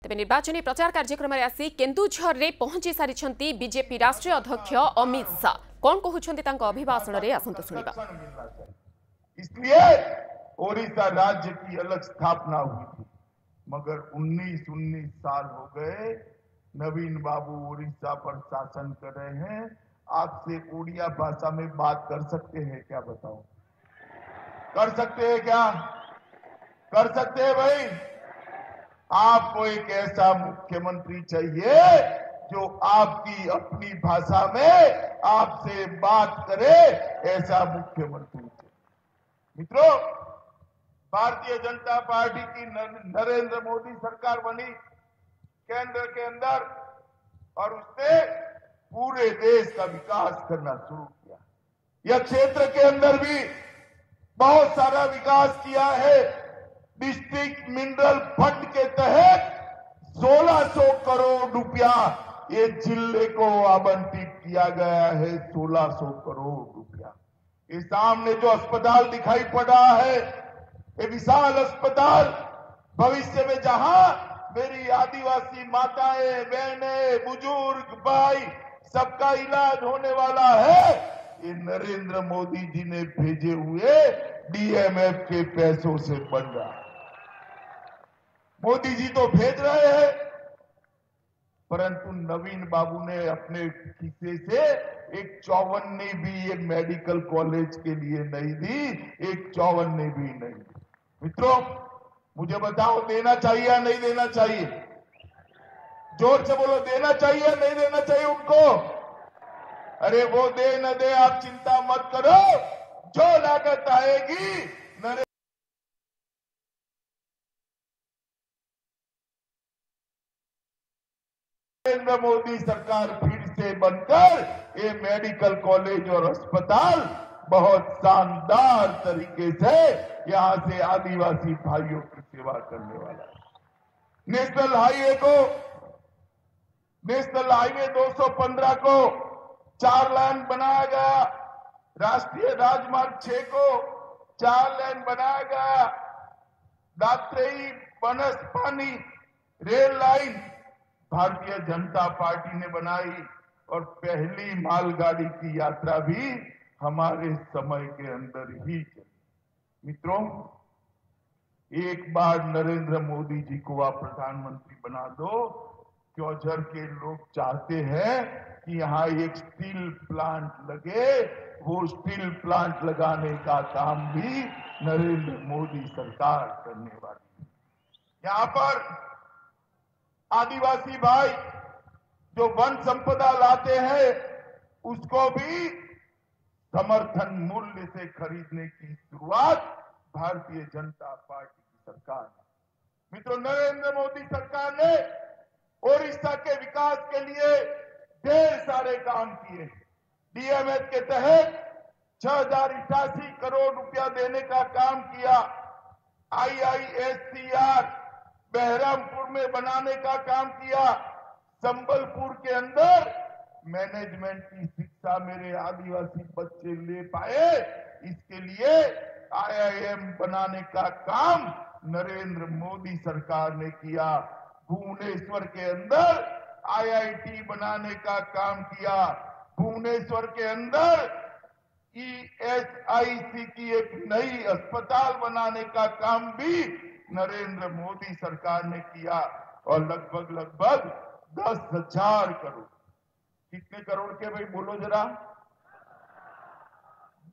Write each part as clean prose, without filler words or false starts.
तेज निर्वाचन प्रचार कार्यक्रम में आसी केन्दुझर में पहुंची सारी बीजेपी राष्ट्रीय अध्यक्ष अमित शाह कौन कहते अभिभाषण में आसतु शुणा। इसलिए ओडिशा राज्य की अलग स्थापना हुई थी, मगर 19 साल हो गए नवीन बाबू ओडिशा पर शासन कर रहे हैं। आपसे ओडिया भाषा में बात कर सकते हैं क्या? बताओ, कर सकते हैं क्या? कर सकते हैं भाई? आपको एक ऐसा मुख्यमंत्री चाहिए जो आपकी अपनी भाषा में आपसे बात करे, ऐसा मुख्यमंत्री चाहिए। मित्रों, भारतीय जनता पार्टी की नरेंद्र मोदी सरकार बनी केंद्र के अंदर और उसने पूरे देश का विकास करना शुरू किया। यह क्षेत्र के अंदर भी बहुत सारा विकास किया है। डिस्ट्रिक्ट मिनरल फंड के तहत 1600 करोड़ रुपया ये जिले को आवंटित किया गया है। 1600 करोड़ रुपया। ये सामने जो अस्पताल दिखाई पड़ रहा है, ये विशाल अस्पताल भविष्य में जहां मेरी आदिवासी माताएं, बहनें, बुजुर्ग, भाई सबका इलाज होने वाला है, ये नरेंद्र मोदी जी ने भेजे हुए डीएमएफ के पैसों से बन रहा है। मोदी जी तो भेज रहे हैं, परंतु नवीन बाबू ने अपने खीसे से एक 54 भी ये मेडिकल कॉलेज के लिए नहीं दी, एक 54 भी नहीं दी। मित्रों, मुझे बताओ, देना चाहिए या नहीं देना चाहिए? जोर से बोलो, देना चाहिए या नहीं देना चाहिए उनको? अरे वो दे न दे, आप चिंता मत करो, जो लागत आएगी नरेंद्र मोदी सरकार फिर से बनकर ये मेडिकल कॉलेज और अस्पताल बहुत शानदार तरीके से यहां से आदिवासी भाइयों की सेवा करने वाला है। नेशनल हाईवे 215 को 4 लाइन बनाया गया। राष्ट्रीय राजमार्ग 6 को 4 लाइन बनाया गया। दात्रेई बनसपानी rail line Bharatiya Janata party ने बनाई और पहली मालगाड़ी की यात्रा भी हमारे समय के अंदर ही चली। मित्रों, एक बार नरेंद्र मोदी जी को आप प्रधानमंत्री बना दो, क्योंझर के लोग चाहते हैं कि यहां एक स्टील प्लांट लगे। वो स्टील प्लांट लगाने का काम भी नरेंद्र मोदी सरकार करने वाली है। यहां पर आदिवासी भाई जो वन संपदा लाते हैं, उसको भी समर्थन मूल्य से खरीदने की शुरुआत भारतीय जनता पार्टी की सरकार ने। मित्रों, नरेंद्र मोदी सरकार ने ओडिशा के विकास के लिए ढेर सारे काम किए। डीएमएफ के तहत 6088 करोड़ रुपया देने का काम किया। IISCR बहरामपुर में बनाने का काम किया। संबलपुर के अंदर मैनेजमेंट की शिक्षा मेरे आदिवासी बच्चे ले पाए, इसके लिए IIM बनाने का काम नरेंद्र मोदी सरकार ने किया। भुवनेश्वर के अंदर IIT बनाने का काम किया। भुवनेश्वर के अंदर ESIC की एक नई अस्पताल बनाने का काम भी नरेंद्र मोदी सरकार ने किया और लगभग 10,000 करोड़। कितने करोड़ के भाई बोलो जरा?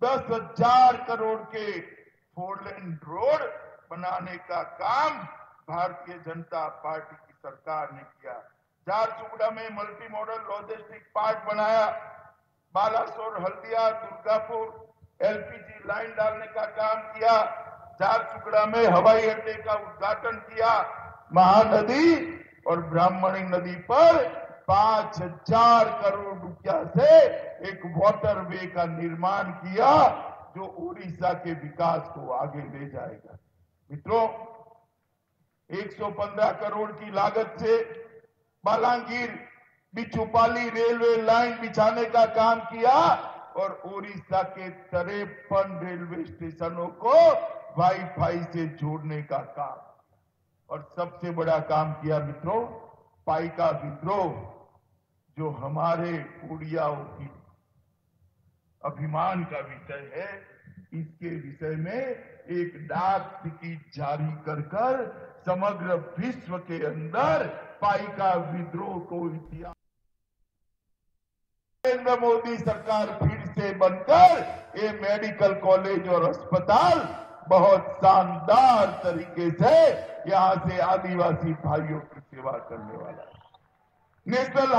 10,000 करोड़ के 4 लेन रोड बनाने का काम भारतीय जनता पार्टी की सरकार ने किया। झारसुगुड़ा में मल्टी मॉडल लॉजिस्टिक पार्क बनाया। बालासोर, हल्दिया, दुर्गापुर LPG लाइन डालने का काम किया। झारसुगुड़ा में हवाई अड्डे का उद्घाटन किया। महानदी और ब्राह्मणी नदी पर 5,000 करोड़ रुपया से एक वाटरवे का निर्माण किया, जो ओडिशा के विकास को आगे ले जाएगा। मित्रों, 115 करोड़ की लागत से बालांगीर बिचुपाली रेलवे लाइन बिछाने का काम किया और ओडिशा के 53 रेलवे स्टेशनों को वाईफाई से जोड़ने का काम। और सबसे बड़ा काम किया मित्रों, पाइका विद्रोह, जो हमारे उड़ियाओं की अभिमान का विषय है, इसके विषय में एक डाक टिकट जारी कर समग्र विश्व के अंदर पाइका विद्रोह को इतिहास। नरेंद्र मोदी सरकार फिर से बनकर ये मेडिकल कॉलेज और अस्पताल बहुत शानदार तरीके से यहां से आदिवासी भाइयों की सेवा करने वाला है। नेशनल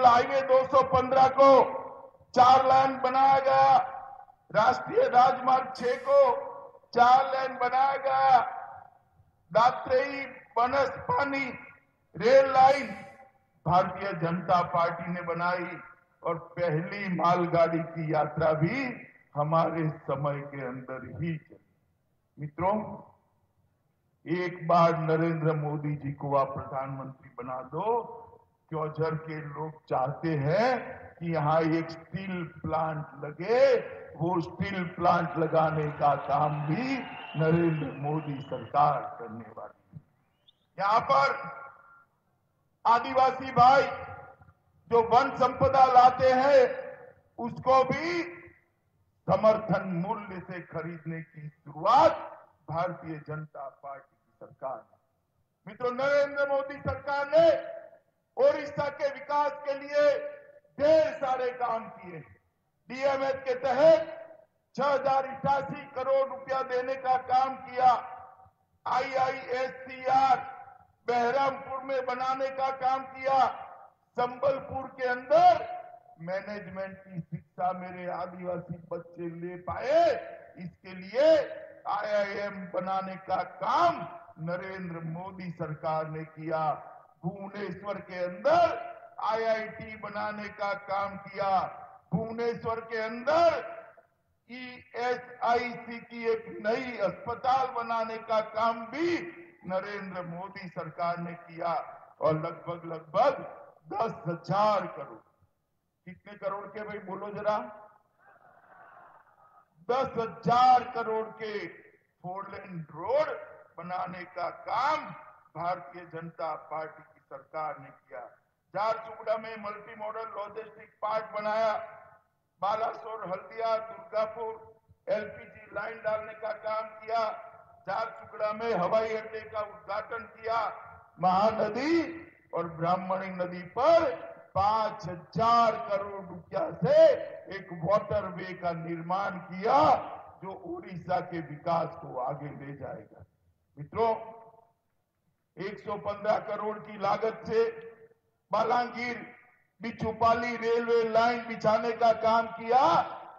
हाईवे 215 को 4 लाइन बनाया गया, राष्ट्रीय राजमार्ग 6 को 4 लाइन बनाया गया, दात्रेई बनस पानी rail line Bharatiya Janata party ने बनाई और पहली मालगाड़ी की यात्रा भी हमारे समय के अंदर ही चली। मित्रों, एक बार नरेंद्र मोदी जी को आप प्रधानमंत्री बना दो, क्योंझर के लोग चाहते हैं कि यहां एक स्टील प्लांट लगे, वो स्टील प्लांट लगाने का काम भी नरेंद्र मोदी सरकार करने वाली है। यहां पर आदिवासी भाई जो वन संपदा लाते हैं, उसको भी समर्थन मूल्य से खरीदने की शुरुआत भारतीय जनता पार्टी की सरकार है। मित्रों, नरेंद्र मोदी सरकार ने ओडिशा के विकास के लिए ढेर सारे काम किए। डीएमएच के तहत 6088 करोड़ रुपया देने का काम किया। IISCR बहरामपुर में बनाने का काम किया। संबलपुर के अंदर मैनेजमेंट की शिक्षा मेरे आदिवासी बच्चे ले पाए, इसके लिए IIM बनाने का काम नरेंद्र मोदी सरकार ने किया। भुवनेश्वर के अंदर IIT बनाने का काम किया। भुवनेश्वर के अंदर ESIC की एक नई अस्पताल बनाने का काम भी नरेंद्र मोदी सरकार ने किया और लगभग 10,000 करोड़, कितने करोड़ के भाई बोलो जरा, 10,000 करोड़ के 4 लेन रोड बनाने का काम भारतीय जनता पार्टी की सरकार ने किया। झारसुगुड़ा में मल्टी मॉडल लॉजिस्टिक पार्क बनाया। बालासोर, हल्दिया, दुर्गापुर LPG लाइन डालने का काम किया। झारसुगुड़ा में हवाई अड्डे का उद्घाटन किया। महानदी और ब्राह्मणी नदी पर 5,000 करोड़ रुपया से एक वाटरवे का निर्माण किया, जो उड़ीसा के विकास को आगे ले जाएगा। मित्रों, 115 करोड़ की लागत से बालांगीर बिचुपाली रेलवे लाइन बिछाने का काम किया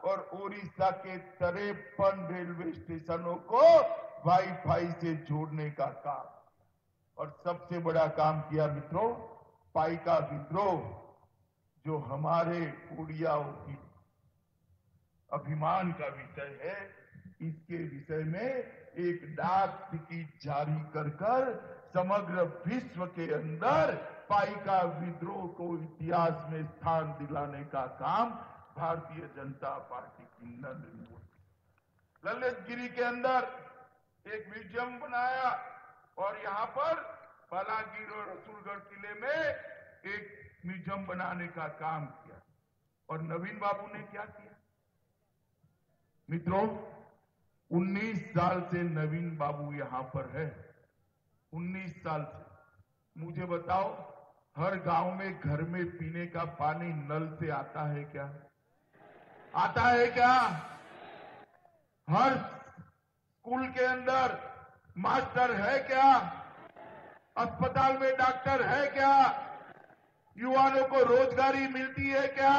और उड़ीसा के 53 रेलवे स्टेशनों को वाईफाई से जोड़ने का काम, और सबसे बड़ा काम किया मित्रों, पाइका विद्रोह, जो हमारे उड़ियाओं की अभिमान का विषय है, इसके विषय में एक डाक टिकट जारी कर समग्र विश्व के अंदर पाइका विद्रोह को इतिहास में स्थान दिलाने का काम भारतीय जनता पार्टी की नरेंद्र मोदी। ललितगिरी के अंदर एक म्यूजियम बनाया और यहां पर बालागीर और रसूलगढ़ किले में एक म्यूजियम बनाने का काम किया। और नवीन बाबू ने क्या किया? मित्रों, 19 साल से नवीन बाबू यहां पर है। 19 साल से। मुझे बताओ, हर गांव में घर में पीने का पानी नल से आता है क्या? आता है क्या? हर स्कूल के अंदर मास्टर है क्या? अस्पताल में डॉक्टर है क्या? युवाओं को रोजगारी मिलती है क्या?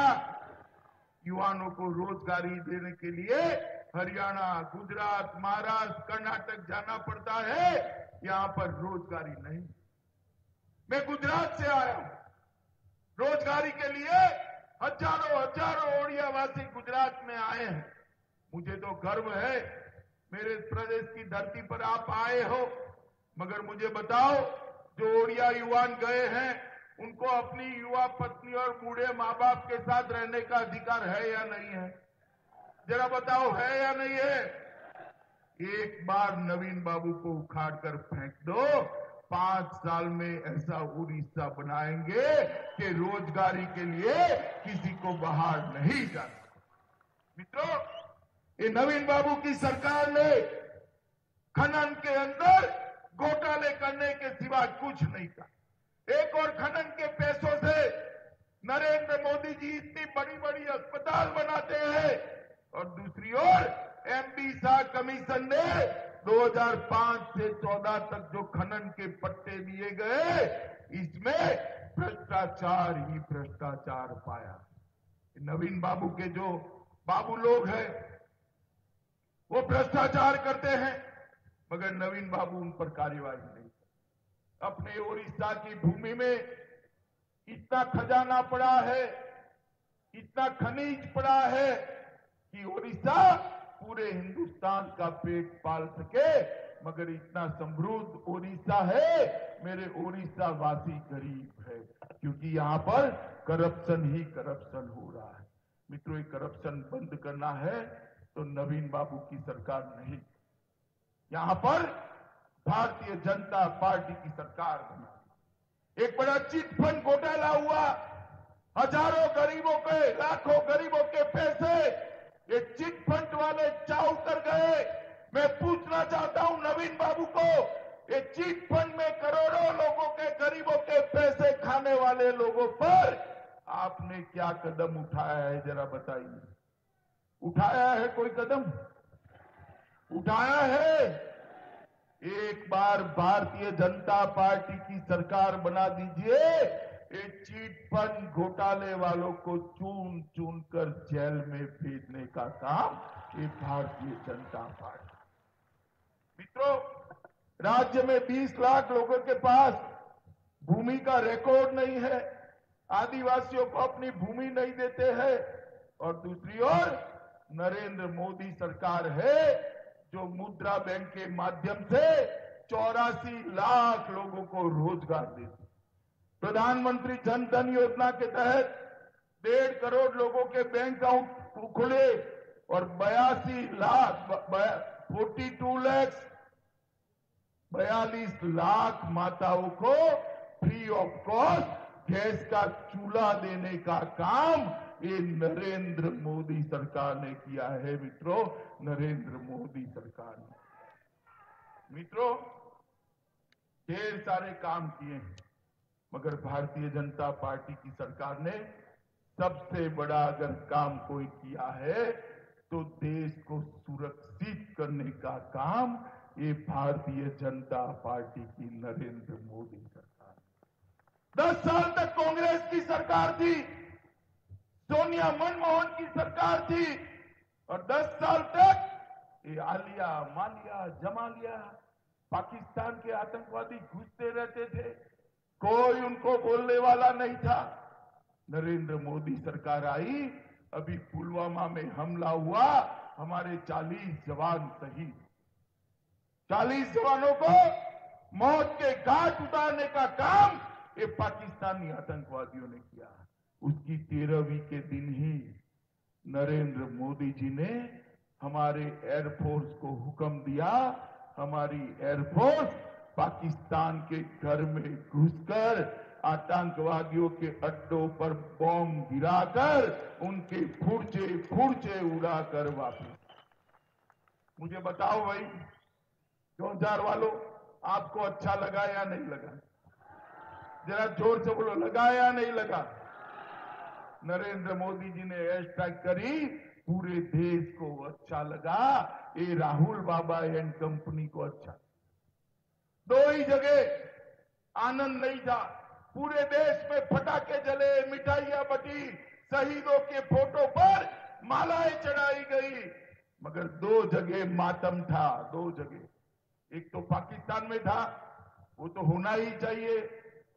युवाओं को रोजगारी देने के लिए हरियाणा, गुजरात, महाराष्ट्र, कर्नाटक जाना पड़ता है, यहां पर रोजगारी नहीं। मैं गुजरात से आया हूं, रोजगारी के लिए हजारों ओडियावासी गुजरात में आए हैं। मुझे तो गर्व है, मेरे प्रदेश की धरती पर आप आए हो, मगर मुझे बताओ, जो ओडिया युवान गए हैं, उनको अपनी युवा पत्नी और बूढ़े माँ बाप के साथ रहने का अधिकार है या नहीं है? जरा बताओ, है या नहीं है? एक बार नवीन बाबू को उखाड़ कर फेंक दो, 5 साल में ऐसा उड़ीसा बनाएंगे कि रोजगारी के लिए किसी को बाहर नहीं जाना। मित्रों, ये नवीन बाबू की सरकार ने खनन के अंदर घोटाले करने के सिवा कुछ नहीं कहा। एक और खनन के पैसों से नरेंद्र मोदी जी इतनी बड़ी बड़ी अस्पताल बनाते हैं और दूसरी ओर एमपी शाह कमीशन ने 2005 से 14 तक जो खनन के पट्टे दिए गए, इसमें भ्रष्टाचार ही भ्रष्टाचार पाया। नवीन बाबू के जो बाबू लोग हैं वो भ्रष्टाचार करते हैं, मगर नवीन बाबू उन पर कार्यवाही नहीं करते। अपने उड़ीसा की भूमि में इतना खजाना पड़ा है, इतना खनिज पड़ा है कि उड़ीसा पूरे हिंदुस्तान का पेट पाल सके, मगर इतना समृद्ध उड़ीसा है, मेरे उड़ीसा वासी गरीब है, क्योंकि यहां पर करप्शन ही करप्शन हो रहा है। मित्रों, ये करप्शन बंद करना है तो नवीन बाबू की सरकार नहीं, यहां पर भारतीय जनता पार्टी की सरकार बना। एक बड़ा चिट फंड घोटाला हुआ, हजारों गरीबों के, लाखों गरीबों के पैसे ये चिट फंड वाले चाउ कर गए। मैं पूछना चाहता हूं नवीन बाबू को, ये चिट फंड में करोड़ों लोगों के, गरीबों के पैसे खाने वाले लोगों पर आपने क्या कदम उठाया है, जरा बताइए। उठाया है कोई कदम? उठाया है? एक बार भारतीय जनता पार्टी की सरकार बना दीजिए, ये चीट फंड घोटाले वालों को चुन चुन कर जेल में भेजने का काम ये भारतीय जनता पार्टी। मित्रों, राज्य में 20 लाख लोगों के पास भूमि का रिकॉर्ड नहीं है, आदिवासियों को अपनी भूमि नहीं देते हैं, और दूसरी ओर नरेंद्र मोदी सरकार है जो मुद्रा बैंक के माध्यम से 84 लाख लोगों को रोजगार देती। प्रधानमंत्री जन धन योजना के तहत 1.5 करोड़ लोगों के बैंक अकाउंट खुले और 42 लाख माताओं को फ्री ऑफ कॉस्ट गैस का चूल्हा देने का काम ये नरेंद्र मोदी सरकार ने किया है। मित्रों, नरेंद्र मोदी सरकार ने, मित्रों, ढेर सारे काम किए हैं, मगर भारतीय जनता पार्टी की सरकार ने सबसे बड़ा अगर काम कोई किया है तो देश को सुरक्षित करने का काम ये भारतीय जनता पार्टी की नरेंद्र मोदी सरकार। 10 साल तक कांग्रेस की सरकार थी, सोनिया मनमोहन की सरकार थी, और 10 साल तक ये आलिया, मालिया, जमालिया, पाकिस्तान के आतंकवादी घुसते रहते थे, कोई उनको बोलने वाला नहीं था। नरेंद्र मोदी सरकार आई, अभी पुलवामा में हमला हुआ, हमारे 40 जवान शहीद, 40 जवानों को मौत के घाट उतारने का काम ये पाकिस्तानी आतंकवादियों ने किया। उसकी 13वीं के दिन ही नरेंद्र मोदी जी ने हमारे एयरफोर्स को हुक्म दिया, हमारी एयरफोर्स पाकिस्तान के घर में घुसकर आतंकवादियों के अड्डों पर बॉम्ब गिराकर उनके फुर्चे उड़ाकर वापस। मुझे बताओ भाई, 2000 वालों, आपको अच्छा लगा या नहीं लगा? जरा जोर से बोलो, लगा या नहीं लगा? नरेंद्र मोदी जी ने एयर स्ट्राइक करी, पूरे देश को अच्छा लगा, ये राहुल बाबा एंड कंपनी को अच्छा। 2 ही जगह आनंद नहीं था, पूरे देश में पटाखे जले, मिठाइयां बटी, शहीदों के फोटो पर मालाएं चढ़ाई गई, मगर 2 जगह मातम था। 2 जगह, एक तो पाकिस्तान में था, वो तो होना ही चाहिए,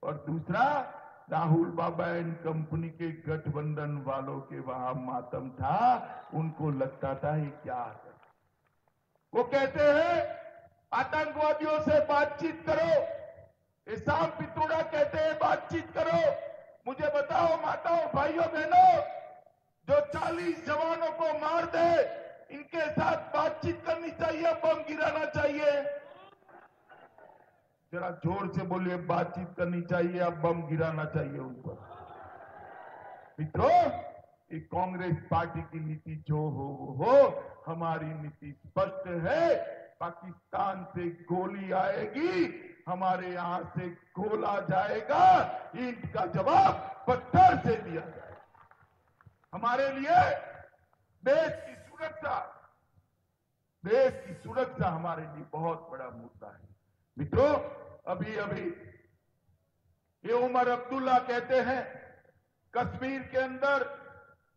और दूसरा राहुल बाबा एंड कंपनी के गठबंधन वालों के वहां मातम था। उनको लगता था ये क्या है, वो कहते हैं आतंकवादियों से बातचीत करो, ये साम पित्रोड़ा कहते हैं बातचीत करो। मुझे बताओ माताओं, भाइयों, बहनों, जो 40 जवानों को मार दे, इनके साथ बातचीत करनी चाहिए, बम गिराना चाहिए। जरा जोर से बोलिए, बातचीत करनी चाहिए, अब बम गिराना चाहिए उन पर। मित्रों, ये कांग्रेस पार्टी की नीति जो हो वो हो, हमारी नीति स्पष्ट है। पाकिस्तान से गोली आएगी, हमारे यहां से गोला जाएगा, ईंट का जवाब पत्थर से दिया जाएगा। हमारे लिए देश की सुरक्षा हमारे लिए बहुत बड़ा मुद्दा है। मित्रों, अभी ये उमर अब्दुल्ला कहते हैं कश्मीर के अंदर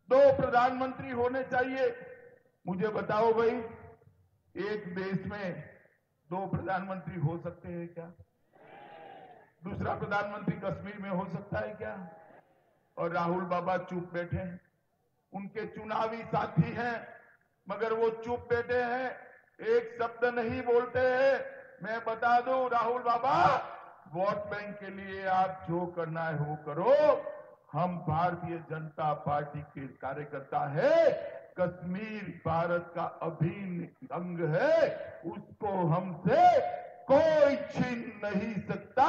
2 प्रधानमंत्री होने चाहिए। मुझे बताओ भाई, एक देश में 2 प्रधानमंत्री हो सकते हैं क्या? दूसरा प्रधानमंत्री कश्मीर में हो सकता है क्या? और राहुल बाबा चुप बैठे हैं। उनके चुनावी साथी हैं, मगर वो चुप बैठे हैं, एक शब्द नहीं बोलते हैं। मैं बता दूं राहुल बाबा, वोट बैंक के लिए आप जो करना है वो करो। हम भारतीय जनता पार्टी के कार्यकर्ता है। कश्मीर भारत का अभिन्न अंग है, उसको हमसे कोई छीन नहीं सकता।